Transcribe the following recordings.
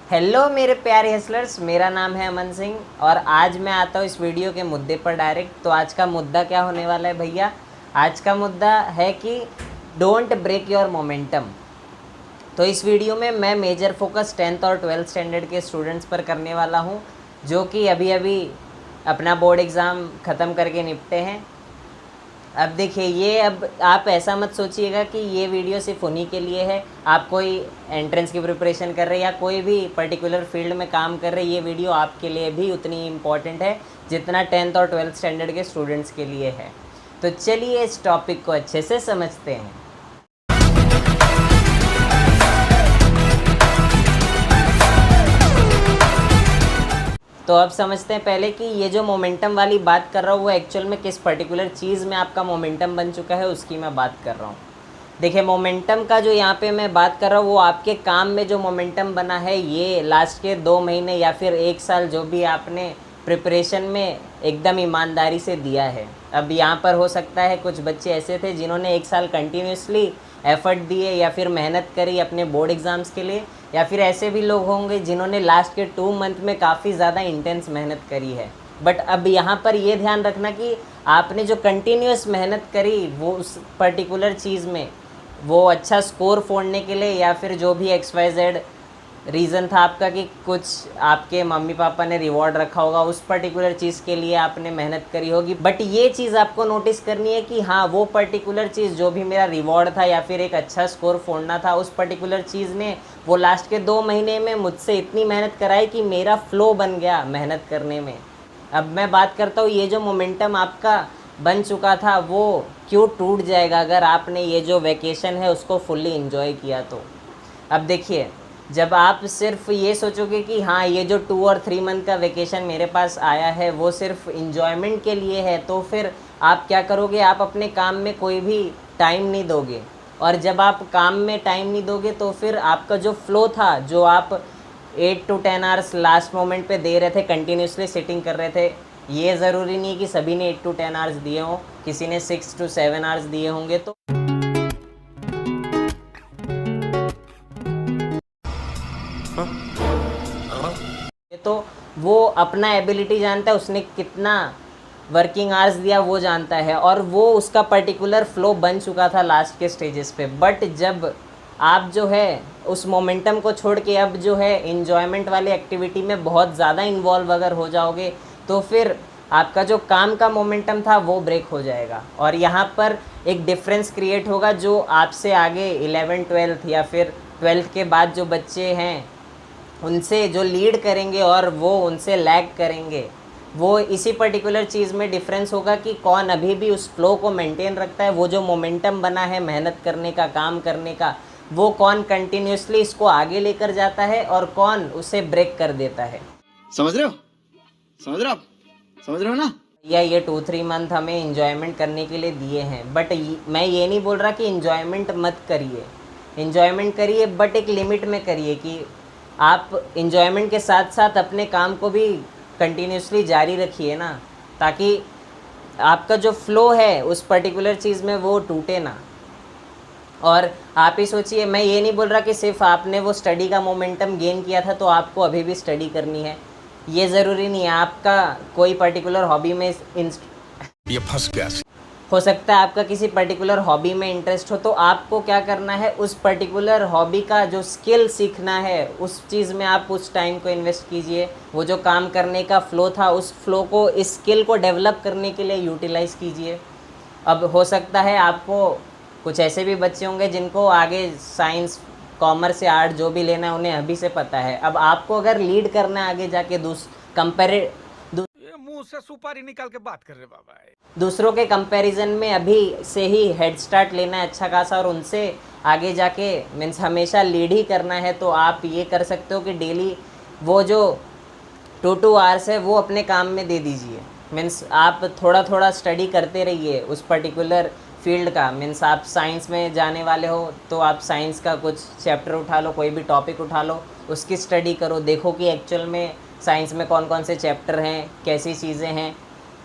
Hello मेरे प्यारे hustlers, मेरा नाम है अमन सिंह और आज मैं आता हूँ इस वीडियो के मुद्दे पर डायरेक्ट। तो आज का मुद्दा क्या होने वाला है भैया? आज का मुद्दा है कि डोंट ब्रेक योर मोमेंटम। तो इस वीडियो में मैं मेजर फोकस 10th और 12th स्टैंडर्ड के स्टूडेंट्स पर करने वाला हूँ, जो कि अभी अभी अपना बोर्ड एग्ज़ाम ख़त्म करके निपटे हैं। अब देखिए, ये अब आप ऐसा मत सोचिएगा कि ये वीडियो सिर्फ उन्हीं के लिए है। आप कोई एंट्रेंस की प्रिपरेशन कर रहे हैं या कोई भी पर्टिकुलर फील्ड में काम कर रहे हैं, ये वीडियो आपके लिए भी उतनी इम्पॉर्टेंट है जितना 10th और 12th स्टैंडर्ड के स्टूडेंट्स के लिए है। तो चलिए इस टॉपिक को अच्छे से समझते हैं। तो अब समझते हैं पहले कि ये जो मोमेंटम वाली बात कर रहा हूँ वो एक्चुअल में किस पर्टिकुलर चीज़ में आपका मोमेंटम बन चुका है, उसकी मैं बात कर रहा हूँ। देखिए, मोमेंटम का जो यहाँ पे मैं बात कर रहा हूँ वो आपके काम में जो मोमेंटम बना है, ये लास्ट के 2 महीने या फिर 1 साल जो भी आपने प्रिपरेशन में एकदम ईमानदारी से दिया है। अब यहाँ पर हो सकता है कुछ बच्चे ऐसे थे जिन्होंने 1 साल कंटिन्यूसली एफ़र्ट दिए या फिर मेहनत करी अपने बोर्ड एग्ज़ाम्स के लिए, या फिर ऐसे भी लोग होंगे जिन्होंने लास्ट के 2 मंथ में काफ़ी ज़्यादा इंटेंस मेहनत करी है। बट अब यहाँ पर ये ध्यान रखना कि आपने जो कंटिन्यूस मेहनत करी वो उस पर्टिकुलर चीज़ में वो अच्छा स्कोर फोड़ने के लिए, या फिर जो भी XYZ रीज़न था आपका कि कुछ आपके मम्मी पापा ने रिवॉर्ड रखा होगा, उस पर्टिकुलर चीज़ के लिए आपने मेहनत करी होगी। बट ये चीज़ आपको नोटिस करनी है कि हाँ, वो पर्टिकुलर चीज़ जो भी मेरा रिवॉर्ड था या फिर एक अच्छा स्कोर फोड़ना था, उस पर्टिकुलर चीज़ ने वो लास्ट के 2 महीने में मुझसे इतनी मेहनत कराई कि मेरा फ्लो बन गया मेहनत करने में। अब मैं बात करता हूँ, ये जो मोमेंटम आपका बन चुका था वो क्यों टूट जाएगा अगर आपने ये जो वैकेशन है उसको फुल्ली इन्जॉय किया तो। अब देखिए, जब आप सिर्फ ये सोचोगे कि हाँ, ये जो 2 और 3 मंथ का वैकेशन मेरे पास आया है वो सिर्फ इन्जॉयमेंट के लिए है, तो फिर आप क्या करोगे? आप अपने काम में कोई भी टाइम नहीं दोगे। और जब आप काम में टाइम नहीं दोगे तो फिर आपका जो फ्लो था, जो आप 8 to 10 आवर्स लास्ट मोमेंट पे दे रहे थे, कंटिन्यूसली सिटिंग कर रहे थे, ये ज़रूरी नहीं कि सभी ने 8 to 10 आवर्स दिए हों, किसी ने 6 to 7 आवर्स दिए होंगे। तो वो अपना एबिलिटी जानता है, उसने कितना वर्किंग आवर्स दिया वो जानता है, और वो उसका पर्टिकुलर फ्लो बन चुका था लास्ट के स्टेजेस पे। बट जब आप जो है उस मोमेंटम को छोड़ के अब जो है इन्जॉयमेंट वाली एक्टिविटी में बहुत ज़्यादा इन्वॉल्व अगर हो जाओगे तो फिर आपका जो काम का मोमेंटम था वो ब्रेक हो जाएगा। और यहाँ पर एक डिफरेंस क्रिएट होगा, जो आपसे आगे 11th 12th या फिर 12th के बाद जो बच्चे हैं उनसे जो लीड करेंगे और वो उनसे लैग करेंगे, वो इसी पर्टिकुलर चीज़ में डिफरेंस होगा कि कौन अभी भी उस फ्लो को मेंटेन रखता है, वो जो मोमेंटम बना है मेहनत करने का, काम करने का, वो कौन कंटिन्यूसली इसको आगे लेकर जाता है और कौन उसे ब्रेक कर देता है। समझ रहे हो? समझ रहे हो आप? समझ रहे हो ना? या ये 2-3 मंथ हमें इन्जॉयमेंट करने के लिए दिए हैं, बट मैं ये नहीं बोल रहा कि इन्जॉयमेंट मत करिए, इन्जॉयमेंट करिए बट एक लिमिट में करिए, कि आप इन्जॉयमेंट के साथ साथ अपने काम को भी कंटिन्यूसली जारी रखिए ना, ताकि आपका जो फ्लो है उस पर्टिकुलर चीज़ में वो टूटे ना। और आप ही सोचिए, मैं ये नहीं बोल रहा कि सिर्फ आपने वो स्टडी का मोमेंटम गेन किया था तो आपको अभी भी स्टडी करनी है, ये ज़रूरी नहीं है। आपका कोई पर्टिकुलर हॉबी में ये फंस गया। हो सकता है आपका किसी पर्टिकुलर हॉबी में इंटरेस्ट हो, तो आपको क्या करना है, उस पर्टिकुलर हॉबी का जो स्किल सीखना है उस चीज़ में आप उस टाइम को इन्वेस्ट कीजिए। वो जो काम करने का फ़्लो था उस फ्लो को, इस स्किल को डेवलप करने के लिए यूटिलाइज़ कीजिए। अब हो सकता है आपको कुछ ऐसे भी बच्चे होंगे जिनको आगे साइंस, कॉमर्स या आर्ट जो भी लेना है उन्हें अभी से पता है। अब आपको अगर लीड करना है आगे जाके मुंह से सुपारी निकाल के बात कर रहे बाबा, दूसरों के कंपैरिजन में अभी से ही हेड स्टार्ट लेना है अच्छा खासा, और उनसे आगे जाके मीन्स हमेशा लीड ही करना है, तो आप ये कर सकते हो कि डेली वो जो 2 आवर्स है वो अपने काम में दे दीजिए। मीन्स आप थोड़ा थोड़ा स्टडी करते रहिए उस पर्टिकुलर फील्ड का। मीन्स आप साइंस में जाने वाले हो तो आप साइंस का कुछ चैप्टर उठा लो, कोई भी टॉपिक उठा लो, उसकी स्टडी करो, देखो कि एक्चुअल में साइंस में कौन कौन से चैप्टर हैं, कैसी चीज़ें हैं।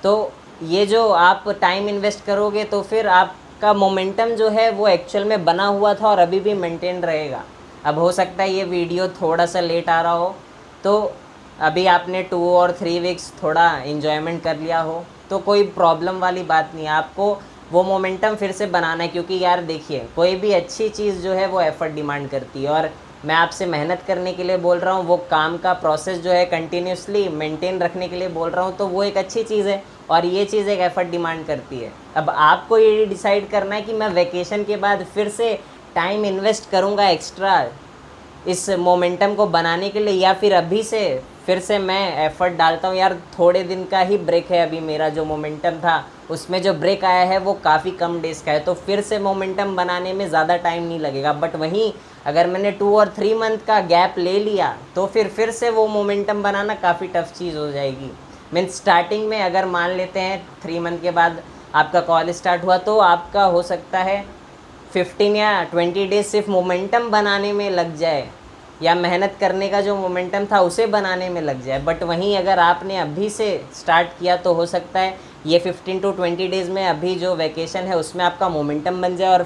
तो ये जो आप टाइम इन्वेस्ट करोगे तो फिर आपका मोमेंटम जो है वो एक्चुअल में बना हुआ था और अभी भी मेंटेन रहेगा। अब हो सकता है ये वीडियो थोड़ा सा लेट आ रहा हो, तो अभी आपने 2 और 3 वीक्स थोड़ा इन्जॉयमेंट कर लिया हो तो कोई प्रॉब्लम वाली बात नहीं है। आपको वो मोमेंटम फिर से बनाना है, क्योंकि यार देखिए कोई भी अच्छी चीज़ जो है वो एफ़र्ट डिमांड करती है, और मैं आपसे मेहनत करने के लिए बोल रहा हूँ, वो काम का प्रोसेस जो है कंटिन्यूसली मेंटेन रखने के लिए बोल रहा हूँ, तो वो एक अच्छी चीज़ है और ये चीज़ एक एफ़र्ट डिमांड करती है। अब आपको ये डिसाइड करना है कि मैं वैकेशन के बाद फिर से टाइम इन्वेस्ट करूँगा एक्स्ट्रा इस मोमेंटम को बनाने के लिए, या फिर अभी से फिर से मैं एफ़र्ट डालता हूँ। यार थोड़े दिन का ही ब्रेक है अभी, मेरा जो मोमेंटम था उसमें जो ब्रेक आया है वो काफ़ी कम डेज़ का है, तो फिर से मोमेंटम बनाने में ज़्यादा टाइम नहीं लगेगा। बट वहीं अगर मैंने 2 और 3 मंथ का गैप ले लिया तो फिर से वो मोमेंटम बनाना काफ़ी टफ़ चीज़ हो जाएगी। मीन्स स्टार्टिंग में अगर मान लेते हैं 3 मंथ के बाद आपका कॉलेज स्टार्ट हुआ तो आपका हो सकता है 15 या 20 डेज सिर्फ मोमेंटम बनाने में लग जाए, या मेहनत करने का जो मोमेंटम था उसे बनाने में लग जाए। बट वहीं अगर आपने अभी से स्टार्ट किया तो हो सकता है ये 15 to 20 डेज़ में अभी जो वैकेशन है उसमें आपका मोमेंटम बन जाए, और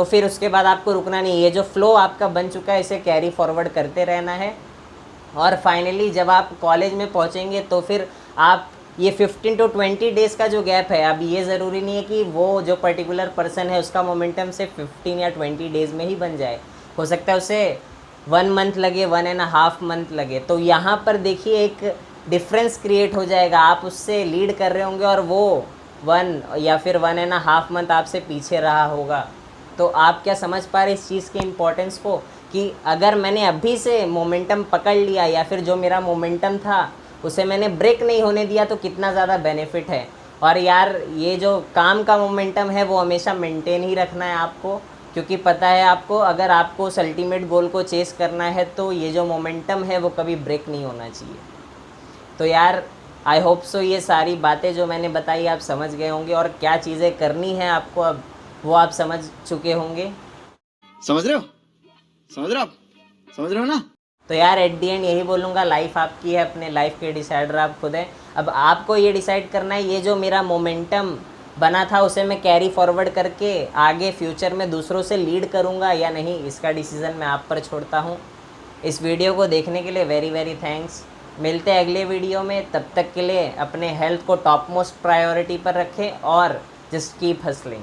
फिर उसके बाद आपको रुकना नहीं। ये जो फ्लो आपका बन चुका है इसे कैरी फॉरवर्ड करते रहना है, और फाइनली जब आप कॉलेज में पहुंचेंगे तो फिर आप ये 15 to 20 डेज़ का जो गैप है, अब ये ज़रूरी नहीं है कि वो जो पर्टिकुलर पर्सन है उसका मोमेंटम से 15 या 20 डेज़ में ही बन जाए, हो सकता है उसे 1 मंथ लगे, 1.5 मंथ लगे। तो यहाँ पर देखिए एक डिफरेंस क्रिएट हो जाएगा, आप उससे लीड कर रहे होंगे और वो 1 या फिर 1.5 मंथ आपसे पीछे रहा होगा। तो आप क्या समझ पा रहे इस चीज़ के इम्पोर्टेंस को, कि अगर मैंने अभी से मोमेंटम पकड़ लिया या फिर जो मेरा मोमेंटम था उसे मैंने ब्रेक नहीं होने दिया तो कितना ज़्यादा बेनिफिट है। और यार ये जो काम का मोमेंटम है वो हमेशा मेंटेन ही रखना है आपको, क्योंकि पता है आपको अगर आपको उस अल्टीमेट गोल को चेस करना है तो ये जो मोमेंटम है वो कभी ब्रेक नहीं होना चाहिए। तो यार आई होप सो ये सारी बातें जो मैंने बताई आप समझ गए होंगे, और क्या चीज़ें करनी है आपको अब वो आप समझ चुके होंगे। समझ रहे हो? समझ रहे हो आप? समझ रहे हो ना? तो यार एट दी एंड यही बोलूँगा, लाइफ आपकी है, अपने लाइफ के डिसाइडर आप खुद हैं। अब आपको ये डिसाइड करना है ये जो मेरा मोमेंटम बना था उसे मैं कैरी फॉरवर्ड करके आगे फ्यूचर में दूसरों से लीड करूँगा या नहीं, इसका डिसीज़न मैं आप पर छोड़ता हूँ। इस वीडियो को देखने के लिए वेरी वेरी थैंक्स। मिलते हैं अगले वीडियो में, तब तक के लिए अपने हेल्थ को टॉप मोस्ट प्रायोरिटी पर रखें और जस्ट कीप हसलिंग।